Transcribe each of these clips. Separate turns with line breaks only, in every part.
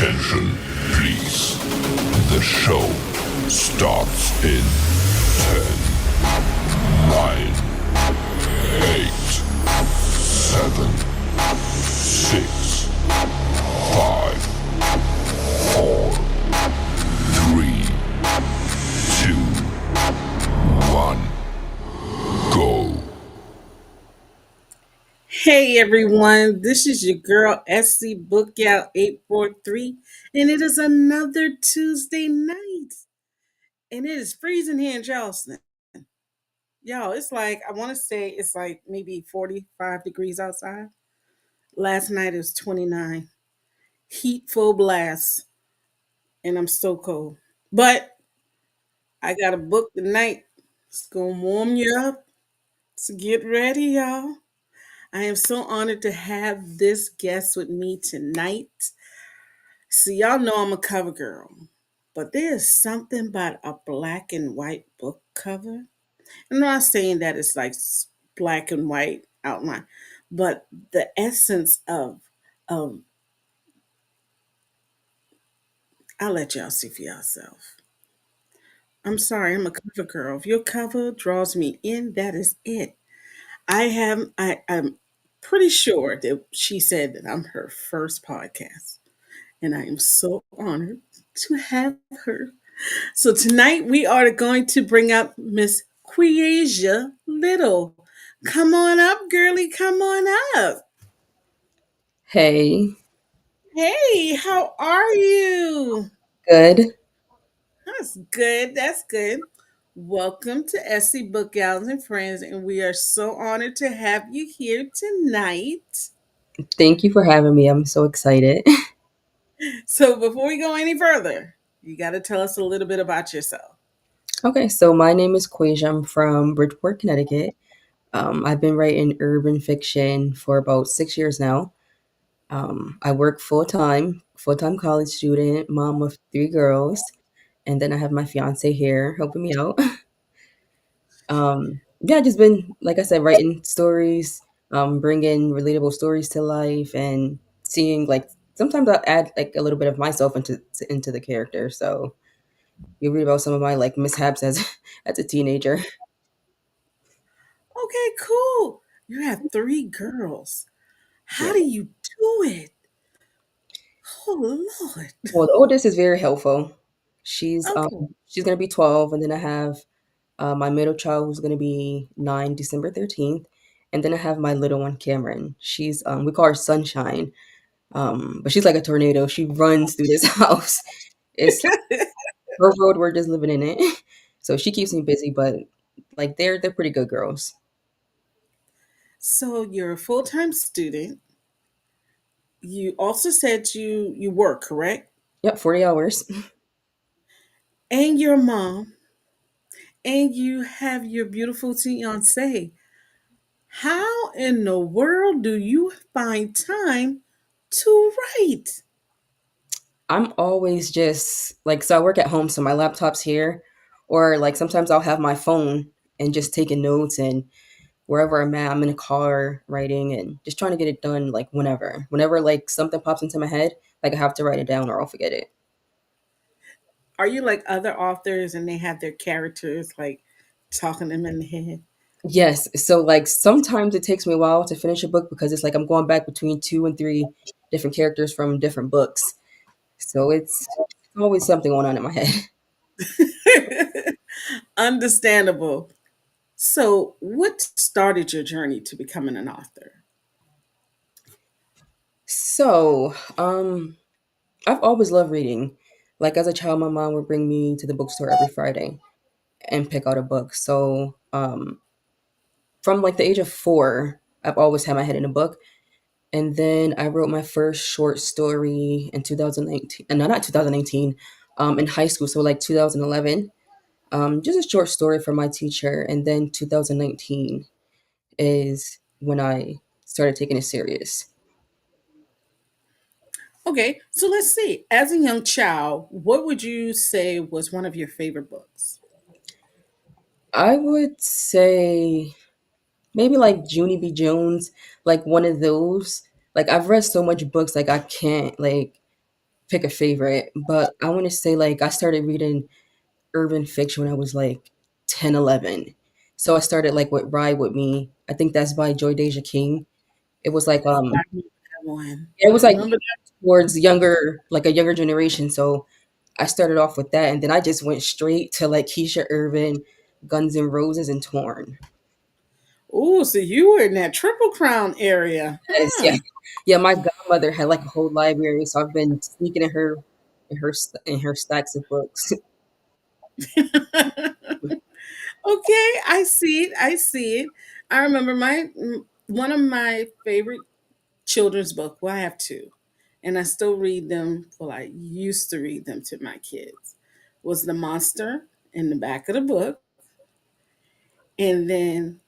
Attention, please. The show starts in 10, 9, 8, 7, 6, 5, 4, 3, 2, 1, go.
Hey everyone, this is your girl SC BookGal 843, and it is another Tuesday night. And it is freezing here in Charleston. Y'all, it's like, I want to say it's like maybe 45 degrees outside. Last night it was 29. Heat full blast, and I'm so cold. But I got a book tonight. It's going to warm you up. So get ready, y'all. I am so honored to have this guest with me tonight. See, y'all know I'm a cover girl, but there's something about a black and white book cover. I'm not saying that it's like black and white outline, but the essence of I'll let y'all see for yourself. I'm sorry, I'm a cover girl. If your cover draws me in, that is it. I'm pretty sure that she said that I'm her first podcast, and I am so honored to have her. So tonight we are going to bring up Miss Queasia Little. Come on up, girly. Come on up.
Hey,
Hey, how are you?
good.
That's good. That's good. Welcome to SC Book Gals and Friends, and we are so honored to have you here tonight.
Thank you for having me. I'm so excited.
So before we go any further, you got to tell us a little bit about yourself.
Okay, so my name is Quasia. I'm from Bridgeport, Connecticut. I've been writing urban fiction for about 6 years now. I work full time college student, mom of three girls, and then I have my fiance here helping me out. Yeah, just been, like I said, writing stories, bringing relatable stories to life, and seeing like sometimes I add like a little bit of myself into the character. So you read about some of my like mishaps as as a teenager.
Okay, cool. You have three girls. How
Yeah.
do you do it? Oh Lord.
Well, the oldest is very helpful. She's
Okay.
she's gonna be 12, and then I have my middle child who's gonna be 9, December 13th, and then I have my little one Cameron. She's we call her Sunshine, but she's like a tornado. She runs through this house. It's her road. We're just living in it, so she keeps me busy. But like they're pretty good girls.
So you're a full-time student. You also said you work, correct?
Yep, 40 hours.
And your mom, and you have your beautiful fiance. How in the world do you find time to write?
I'm always just like, so I work at home, so my laptop's here, or like sometimes I'll have my phone and just taking notes, and wherever I'm at, I'm in a car writing and just trying to get it done like whenever like something pops into my head, like I have to write it down or I'll forget it.
Are you like other authors and they have their characters like talking them in the head?
Yes, so like sometimes it takes me a while to finish a book because it's like I'm going back between two and three different characters from different books. So it's always something going on in my head.
Understandable. So, what started your journey to becoming an author?
So, I've always loved reading. Like as a child, my mom would bring me to the bookstore every Friday and pick out a book. So, from like the age of 4, I've always had my head in a book. And then I wrote my first short story in 2019. No, not 2019. In high school, so like 2011. Just a short story for my teacher. And then 2019 is when I started taking it serious.
Okay, so let's see. As a young child, what would you say was one of your favorite books?
I would say maybe like Junie B. Jones, like one of those. Like I've read so much books, like I can't like pick a favorite, but I want to say like I started reading urban fiction when I was like 10, 11. So I started like with Ride With Me. I think that's by Joy Deja King. It was like
Oh, I remember that one.
it was
I
like
remember
towards younger, like a younger generation. So I started off with that, and then I just went straight to like Keisha Irvin, Guns N' Roses, and Torn.
Oh, so you were in that Triple Crown area,
Yes, yeah,
huh?
yeah. My godmother had like a whole library, so I've been sneaking in her stacks of books.
Okay, I see it. I see it. I remember one of my favorite children's book. Well, I have two, and I still read them. Well, I used to read them to my kids. Was the monster in the back of the book, and then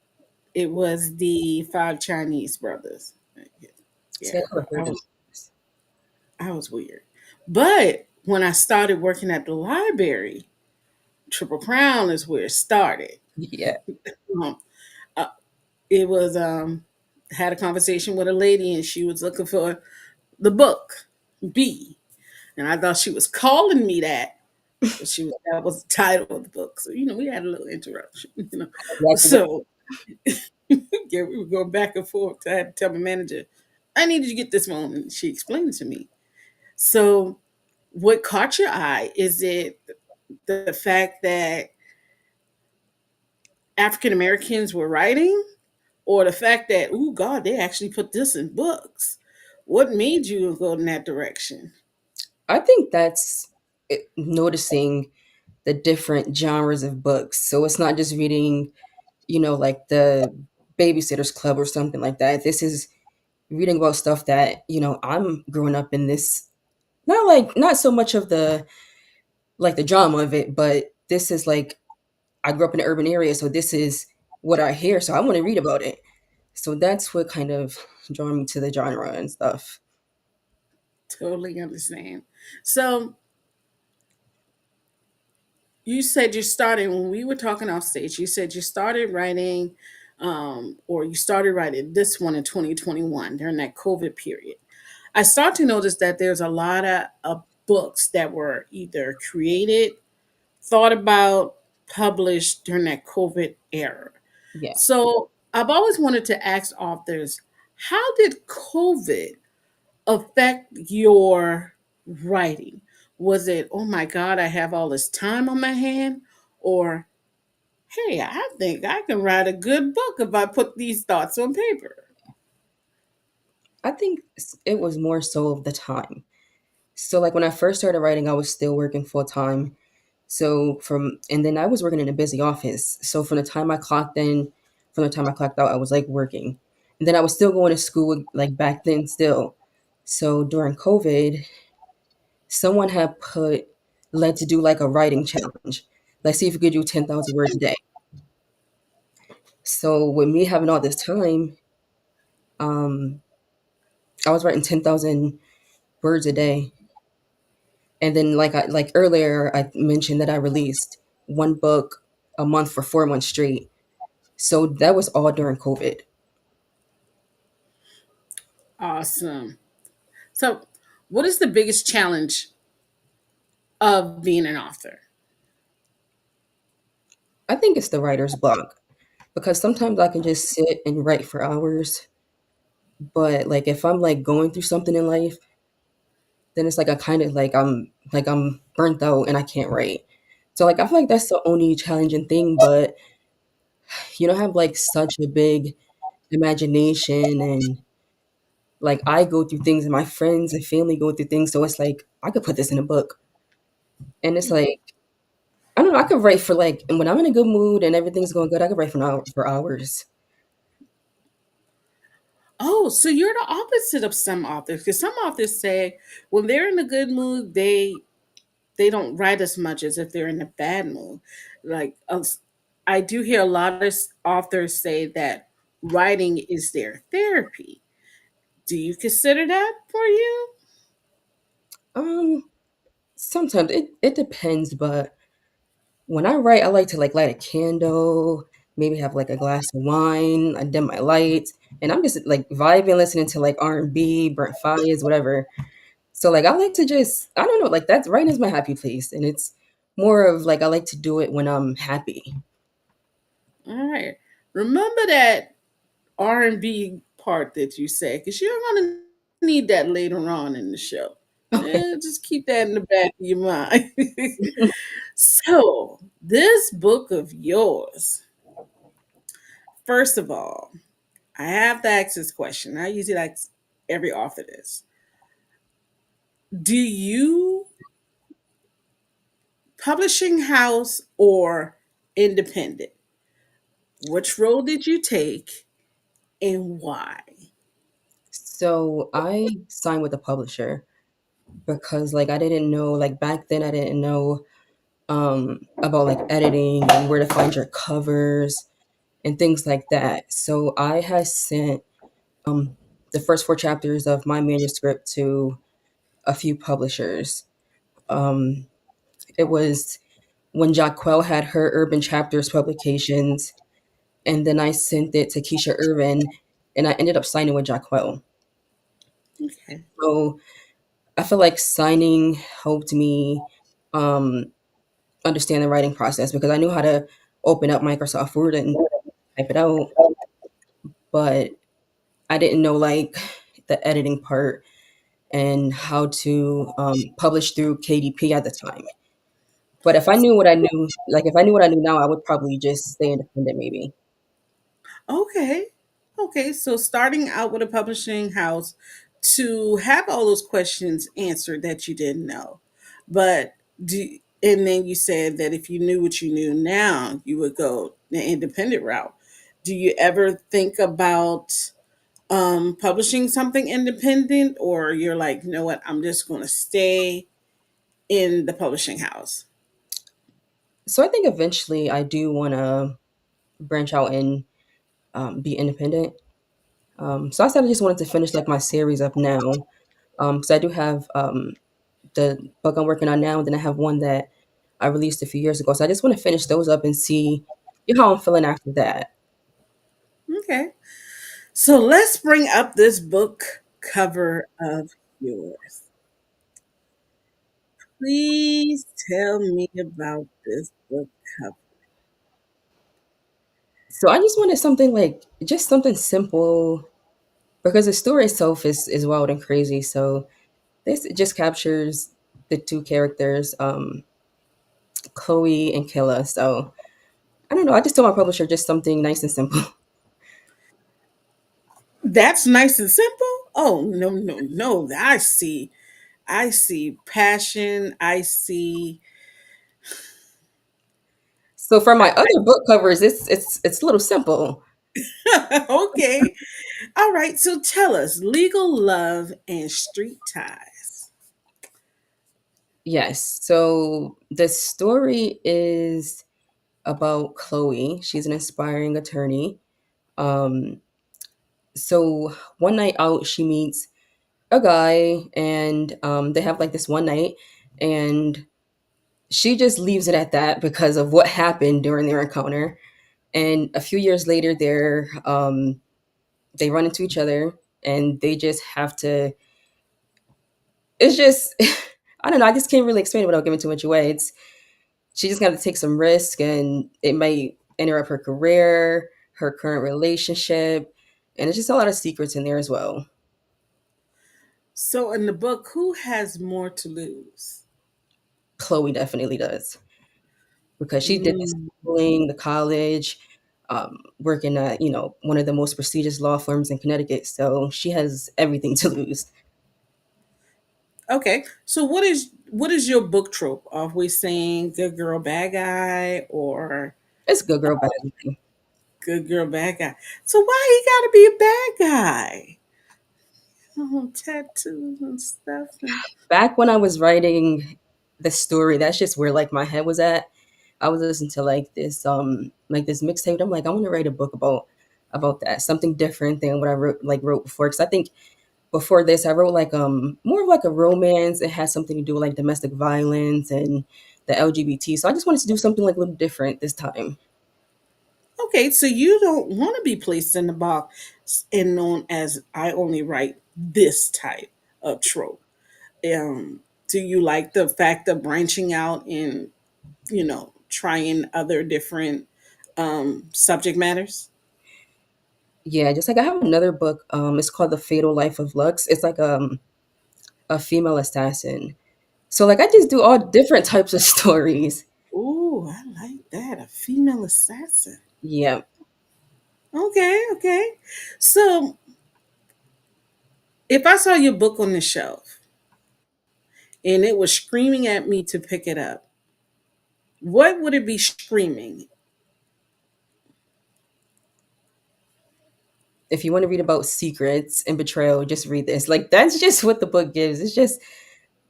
it was the five Chinese brothers.
See, I
Yeah,
never
I
heard of
was I was weird, but when I started working at the library, Triple Crown is where it started.
yeah.
Um, uh, it was had a conversation with a lady, and she was looking for the book B, and I thought she was calling me that. But that was the title of the book. So we had a little interruption.
Exactly what
So yeah, we were going back and forth. I had to tell my manager, I needed to get this one, and she explained it to me. So what caught your eye? Is it the fact that African Americans were writing, or the fact that, oh God, they actually put this in books? What made you go in that direction?
I think that's noticing the different genres of books. So it's not just reading, like the Babysitter's Club or something like that. This is reading about stuff that, I'm growing up in this, not so much of the, like the drama of it, but this is like, I grew up in an urban area. So this is what I hear. So I want to read about it. So that's what kind of drawn me to the genre and stuff.
Totally understand. So you said you started when we were talking off stage. You said you started writing, or you started writing this one in 2021 during that COVID period. I start to notice that there's a lot of books that were either created, thought about, published during that COVID era.
Yeah.
So I've always wanted to ask authors, how did COVID affect your writing? Was it, oh my God, I have all this time on my hand? Or, hey, I think I can write a good book if I put these thoughts on paper?
I think it was more so of the time. So like when I first started writing, I was still working full time. And then I was working in a busy office. So from the time I clocked out, I was like working. And then I was still going to school like back then still. So during COVID, someone had led to do like a writing challenge. Let's see if you could do 10,000 words a day. So with me having all this time, um, I was writing 10,000 words a day. And then like earlier I mentioned that I released one book a month for 4 months straight. So that was all during COVID.
Awesome. So, what is the biggest challenge of being an author?
I think it's the writer's block because sometimes I can just sit and write for hours. But like if I'm like going through something in life, then it's like I kind of like I'm burnt out and I can't write. So like I feel like that's the only challenging thing, but have like such a big imagination, and like I go through things and my friends and family go through things, so it's like I could put this in a book. And it's like I don't know, I could write for like, and when I'm in a good mood and everything's going good, I could write for hours.
Oh, so you're the opposite of some authors, because some authors say when they're in a good mood, they don't write as much as if they're in a bad mood. Like I do hear a lot of authors say that writing is their therapy. Do you consider that for you?
Um, Sometimes it depends, but when I write, I like to like light a candle, maybe have like a glass of wine, I dim my lights, and I'm just like vibing, listening to like R&B, Burnt Fires, whatever. So like I like to just I don't know, like that's writing is my happy place, and it's more of like I like to do it when I'm happy.
All right. Remember that R&B part that you said, because you're going to need that later on in the show.
Okay.
Just keep that in the back of your mind. So, this book of yours, first of all, I have to ask this question. I usually ask every author this. Do you publishing house or independent? Which role did you take and why?
So I signed with a publisher because like I didn't know like back then I didn't know about like editing and where to find your covers and things like that. So I had sent um the first four chapters of my manuscript to a few publishers. Um it was when Jacquel had her Urban Chapters publications, and then I sent it to Keisha Irvin, and I ended up signing with Jacquel.
Okay.
So I feel like signing helped me um, understand the writing process because I knew how to open up Microsoft Word and type it out, but I didn't know like the editing part and how to publish through KDP at the time. But if I knew what I knew, like if I knew what I knew now, I would probably just stay independent maybe.
Okay. Okay. So starting out with a publishing house to have all those questions answered that you didn't know. But and then you said that if you knew what you knew now, you would go the independent route. Do you ever think about publishing something independent, or you're like, you know what, I'm just going to stay in the publishing house?
So I think eventually I do want to branch out and be independent. So I said I just wanted to finish like my series up now because I do have the book I'm working on now, and then I have one that I released a few years ago. So I just want to finish those up and see how I'm feeling after that.
Okay. So let's bring up this book cover of yours. Please tell me about this book cover.
So I just wanted something like just something simple because the story itself is wild and crazy. So this just captures the two characters, Chloe and Killa. So I don't know. I just told my publisher just something nice and simple.
That's nice and simple. Oh, no, no, no. I see passion. I see.
So for my other book covers, it's a little simple.
Okay. All right. So tell us legal love and street ties.
Yes. So the story is about Chloe. She's an aspiring attorney. Um, so one night out, she meets a guy, and they have like this one night, and she just leaves it at that because of what happened during their encounter. And a few years later, they run into each other, and they just have to. It's just I don't know. I just can't really explain it without giving too much away. It's she just got to take some risk, and it might interrupt her career, her current relationship, and it's just a lot of secrets in there as well.
So in the book, who has more to lose?
Chloe definitely does because she did the
Mm,
schooling, the college, working at one of the most prestigious law firms in Connecticut, so she has everything to lose.
okay. So what is your book trope? Are we saying good girl, bad guy, or
It's good girl, bad guy.
good girl, bad guy? So why he got to be a bad guy? Oh, tattoos and stuff. And
Back when I was writing the story, that's just where like my head was at. I was listening to like this mixtape. I'm like, I want to write a book about that, something different than what I wrote before. Because I think before this, I wrote like more of like a romance. It has something to do with like domestic violence and the LGBT. So I just wanted to do something like a little different this time.
okay, so you don't want to be placed in the box and known as I only write this type of trope. Do you like the fact of branching out and trying other different subject matters?
Yeah, just like I have another book. It's called The Fatal Life of Lux. It's like a female assassin. So like I just do all different types of stories.
Ooh, I like that. A female assassin.
Yeah.
Okay, okay. So if I saw your book on the shelf and it was screaming at me to pick it up, what would it be screaming?
If you want to read about secrets and betrayal, just read this. Like that's just what the book gives. It's just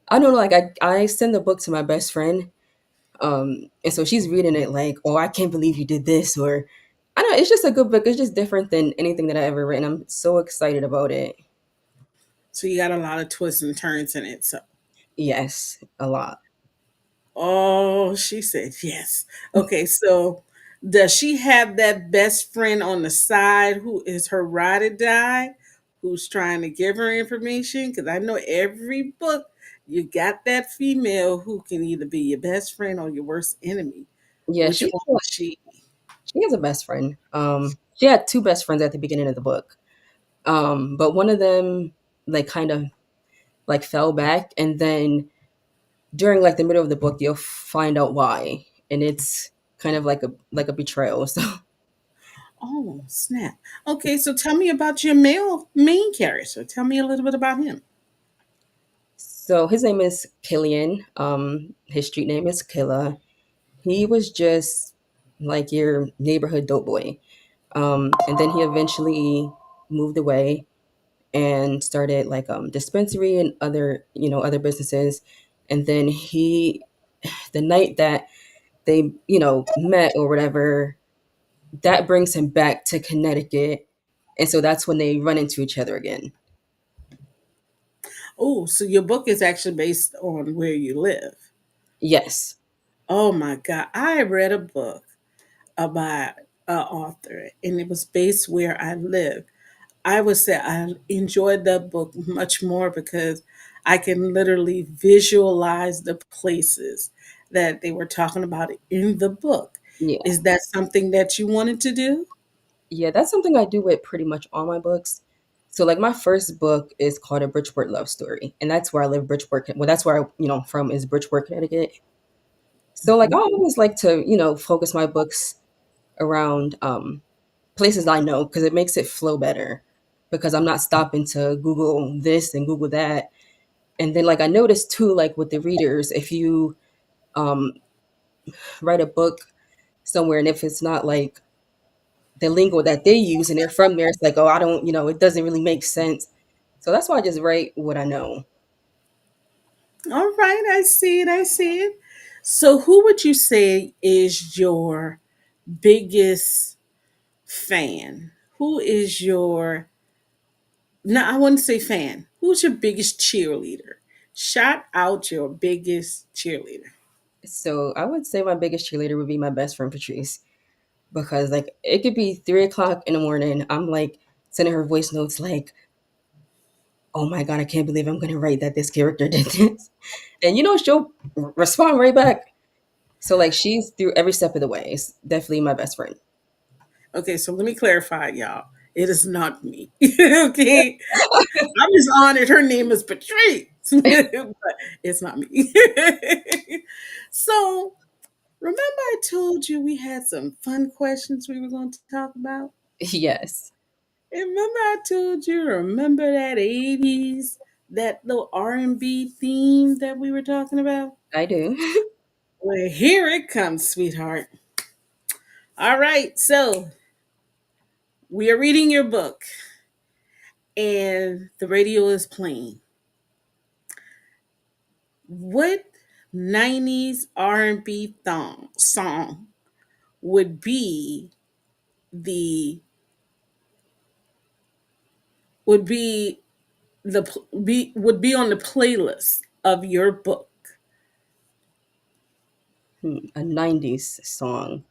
I don't know. Like I send the book to my best friend, and so she's reading it like, oh, I can't believe you did this, or I don't know. It's just a good book. It's just different than anything that I ever written. I'm so excited about it.
So you got a lot of twists and turns in it. So,
Yes, a lot.
oh, she said yes. Okay, so does she have that best friend on the side who is her ride or die, who's trying to give her information? Because I know every book you got that female who can either be your best friend or your worst enemy.
Yeah,
Which one is she?
she has a best friend. She had two best friends at the beginning of the book. But one of them like kind of like fell back, and then during like the middle of the book, you'll find out why, and it's kind of like a betrayal. So,
Oh, snap. Okay, so tell me about your male main character. Tell me a little bit about him.
so his name is Killian. His street name is Killa. He was just like your neighborhood dope boy. And then he eventually moved away and started like dispensary and other other businesses. And then the night that they met or whatever, that brings him back to Connecticut, and so that's when they run into each other again.
Oh, so your book is actually based on where you live.
Yes.
Oh my God. I read a book about an author and it was based where I live. I would say I enjoyed that book much more because I can literally visualize the places that they were talking about in the book.
Yeah.
Is that something that you wanted to do?
Yeah, that's something I do with pretty much all my books. So like my first book is called A Bridgeport Love Story, and that's where I live, Bridgeport. Well, that's where I from is Bridgeport, Connecticut. So like I
Mhm.
always like to focus my books around places I know because it makes it flow better. Because I'm not stopping to Google this and Google that. And then like I noticed too, like with the readers, if you um, write a book somewhere and if it's not like the lingo that they use and they're from there, it's like, oh, I don't, it doesn't really make sense. So that's why I just write what I know.
All right, I see it. I see it. So, who would you say is your biggest fan? Who is your, no, I wouldn't say fan. Who's your biggest cheerleader? Shout out your biggest cheerleader.
So I would say my biggest cheerleader would be my best friend Patrice because like it could be 3 o'clock in the morning. I'm like sending her voice notes like, oh my God, I can't believe I'm gonna write that this character did this. And she'll respond right back. So like she's through every step of the way. It's definitely my best friend.
Okay, so let me clarify, y'all. It is not me. Okay, I'm just honored. Her name is Patrice, but it's not me. So, remember I told you we had some fun questions we were going to talk about?
Yes,
And remember I told you, remember that 80s, that little R&B theme that we were talking about?
I do.
Well, here it comes, sweetheart. All right, so we are reading your book and the radio is playing. What 90s R&B song would be the would be would be on the playlist of your book?
A 90s song.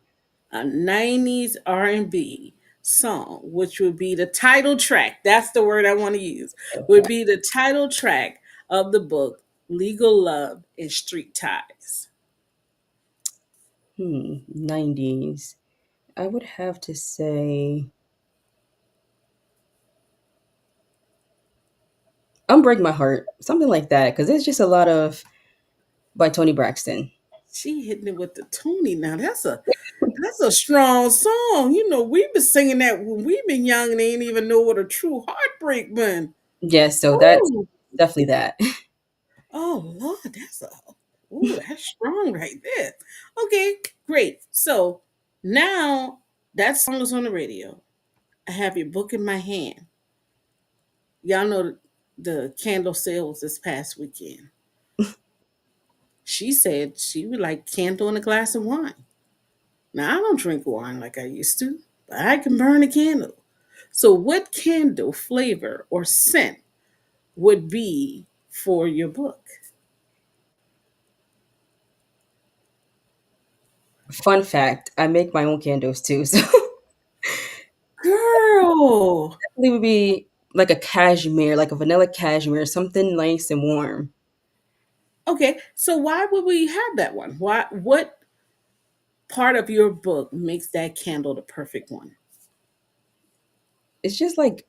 A 90s R&B song, which would be the title track. That's the word I want to use. Would be the title track of the book. Legal Love, and Street Ties.
90s. I would have to say Unbreak My Heart, something like that, because it's just a lot of by Tony Braxton.
She hitting it with the Tony. Now that's a strong song. You know, we've been singing that when we've been young and ain't even know what a true heartbreak been.
Yes, so that's
Oh,
definitely that.
oh Lord, that's strong right there. Okay, great. So now that song is on the radio. I have your book in my hand. Y'all know the candle sales this past weekend. She said she would like candle and a glass of wine. Now I don't drink wine like I used to, but I can burn a candle. So what candle flavor or scent would be for your book?
Fun fact, I make my own candles too, so
Girl.
it would be like a cashmere, like a vanilla cashmere, something nice and warm.
Okay, so why would we have that one? Why what part of your book makes that candle the perfect one?
It's just like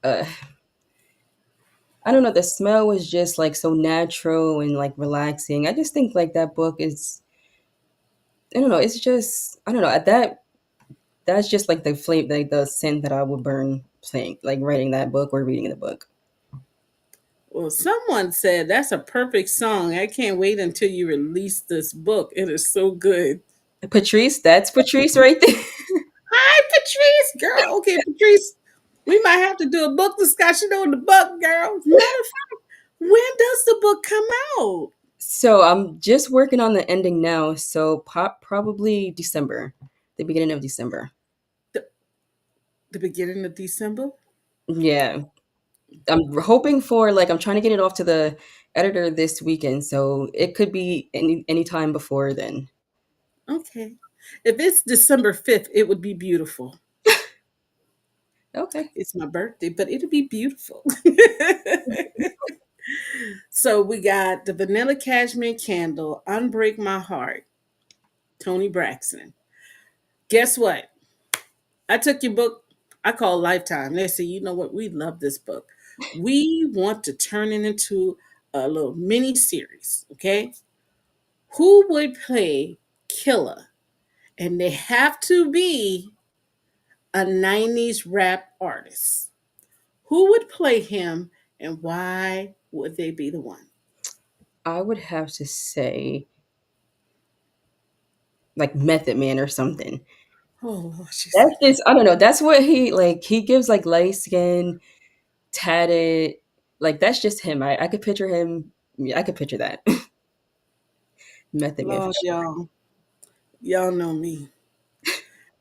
I don't know, the smell was just like so natural and like relaxing. I just think like that book is I don't know, it's just I don't know, that's just like the flame like the scent that I would burn playing like writing that book or reading the book.
Well, someone said that's a perfect song. I can't wait until you release this book. It is so good.
Patrice, that's Patrice right there.
Hi, Patrice, girl. Okay, Patrice, we might have to do a book discussion on the book, girl. Matter of fact, when does the book come out?
So I'm just working on the ending now. So probably December, the beginning of December.
The, the beginning of December?
Yeah, I'm hoping for like I'm trying to get it off to the editor this weekend, so it could be any time before then.
Okay. If it's December 5th, it would be beautiful.
Okay,
It's my birthday, but it'll be beautiful. So we got the Vanilla Cashmere Candle, Unbreak My Heart, Tony Braxton. Guess what? I took your book, I call Lifetime. They say, you know what? We love this book. We want to turn it into a little mini series, okay? Who would play Killer? And they have to be a 90s rap artist. Who would play him and why would they be the one?
I would have to say like Method Man or something.
Oh, Lord, she
That's
said
just I don't know. That's what he like. He gives like light skin, tatted. Like that's just him. I could picture him. Yeah, I could picture that. Method Man.
Lord, y'all know me.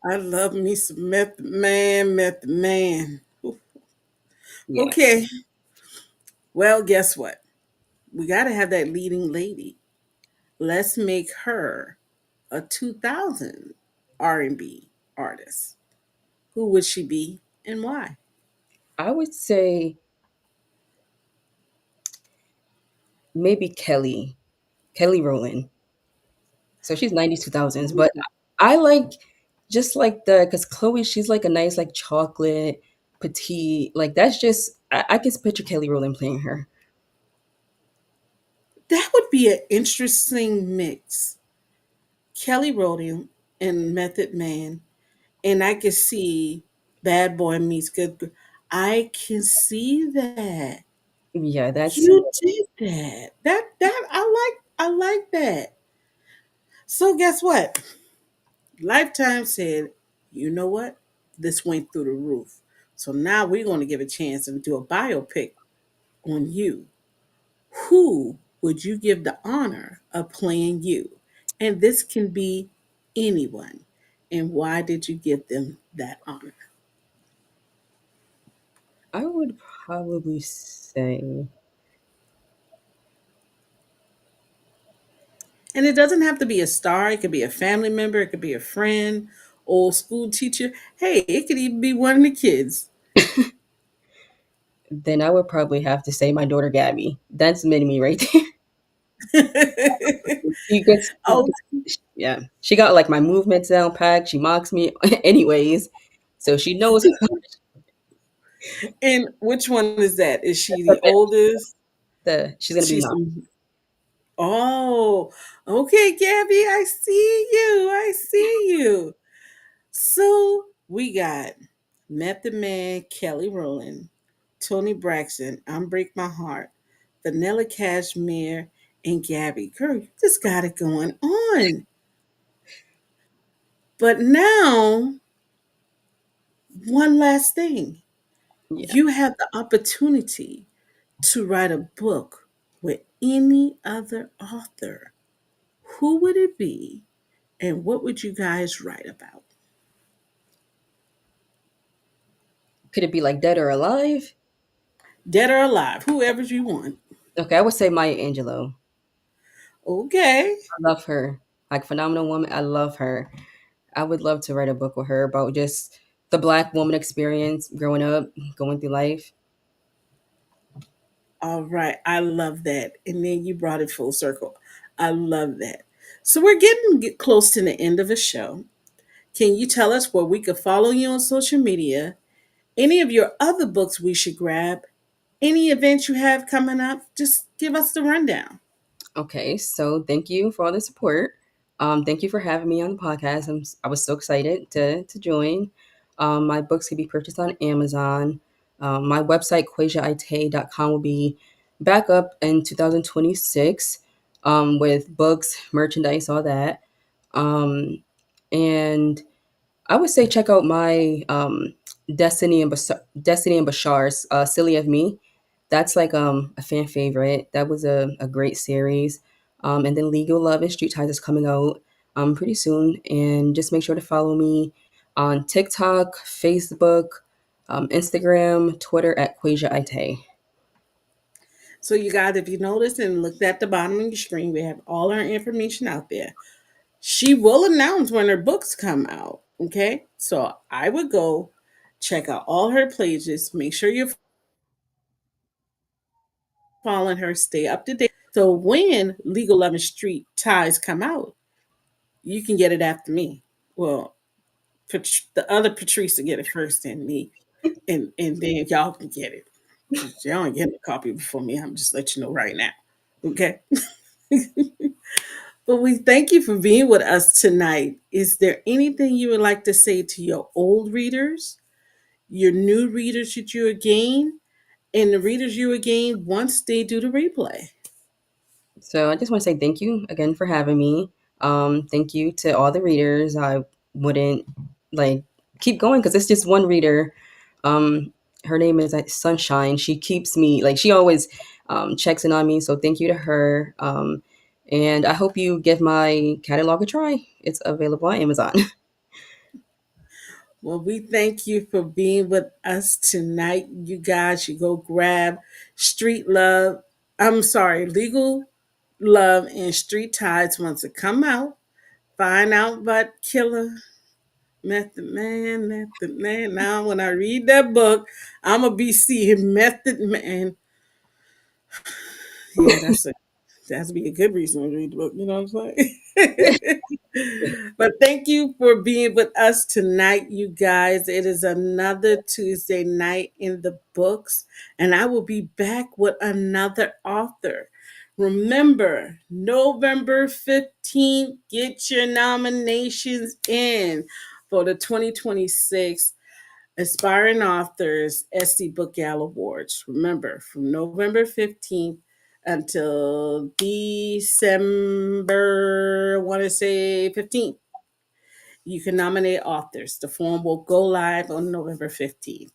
I love me some meth man, meth man.
Yeah,
Okay, well, guess what? We got to have that leading lady. Let's make her a 2000 R&B artist. Who would she be and why?
I would say maybe Kelly Rowland. So she's 90s 2000s, but I like just like the because Chloe she's like a nice like chocolate petite like that's just I can picture Kelly Rowland playing her.
That would be an interesting mix. Kelly Rowland and Method Man, and I could see Bad Boy meets Good. I can see that.
Yeah, that's
You did that. That I like that. So guess what? Lifetime said, you know what? This went through the roof. So now we're going to give a chance and do a biopic on you. Who would you give the honor of playing you? And this can be anyone. And why did you give them that honor?
I would probably say
And it doesn't have to be a star, it could be a family member, it could be a friend, old school teacher. Hey, it could even be one of the kids.
then I would probably have to say my daughter Gabby. That's mini me right there. She gets,
Oh,
yeah, she got like my movements down packed. She mocks me anyways, so she knows
and which one is that? Is she the oldest?
she's gonna be
She's
mine.
oh, okay, Gabby, I see you. I see you. So we got Method Man, Kelly Rowland, Tony Braxton, Unbreak My Heart, Vanilla Cashmere, and Gabby. Girl, you just got it going on. But now, one last thing.
Yeah.
You have the opportunity to write a book with any other author. Who would it be? And what would you guys write about?
Could it be like Dead or Alive?
Dead or alive, whoever you want.
Okay, I would say Maya Angelou.
Okay.
I love her. Like phenomenal woman. I love her. I would love to write a book with her about just the black woman experience growing up, going through life.
All right. I love that. And then you brought it full circle. I love that. So we're get close to the end of the show. Can you tell us where we could follow you on social media? Any of your other books we should grab? Any events you have coming up? Just give us the rundown.
Okay, so thank you for all the support. Thank you for having me on the podcast. I was so excited to join. My books can be purchased on Amazon. My website, quasiaite.com, will be back up in 2026 with books, merchandise, all that. Um, and I would say check out my Destiny and Bashar's "Silly of Me." That's like a fan favorite. That was a great series. And then Legal Love and Street Ties is coming out pretty soon. And just make sure to follow me on TikTok, Facebook, Instagram, Twitter at Quasia Ite.
So you guys, if you notice and looked at the bottom of your screen, we have all our information out there. She will announce when her books come out. Okay. So I would go check out all her pages. Make sure you're following her, stay up to date. So when Legal Love and Street Ties come out, you can get it after me. Well, the other Patrice will get it first than me. And then y'all can get it. Y'all ain't getting a copy before me. I'm just letting you know right now. Okay. But we thank you for being with us tonight. Is there anything you would like to say to your old readers, your new readers that you gain, and the readers you gain once they do the replay?
So I just want to say thank you again for having me. Thank you to all the readers. I wouldn't like keep going because it's just one reader. Her name is Sunshine. She keeps me like she always checks in on me. So thank you to her. And I hope you give my catalog a try. It's available on Amazon.
Well, we thank you for being with us tonight. You guys should go grab Street Love. I'm sorry, Legal Love and Street Ties once it come out. Find out about Killer Method Man, Method Man. Now, when I read that book, I'm gonna be seeing Method Man. Yeah, that's be a good reason to read the book. You know what I'm saying? But thank you for being with us tonight, you guys. It is another Tuesday night in the books, and I will be back with another author. Remember, November 15th, get your nominations in for the 2026 Aspiring Authors SC BookGal Awards. Remember, from November 15th until December, I want to say 15th, you can nominate authors. The form will go live on November 15th.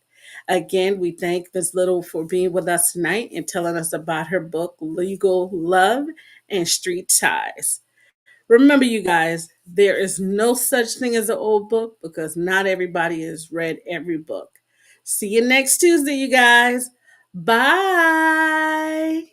Again, we thank Ms. Little for being with us tonight and telling us about her book, Legal Love and Street Ties. Remember, you guys, there is no such thing as an old book because not everybody has read every book. See you next Tuesday, you guys. Bye.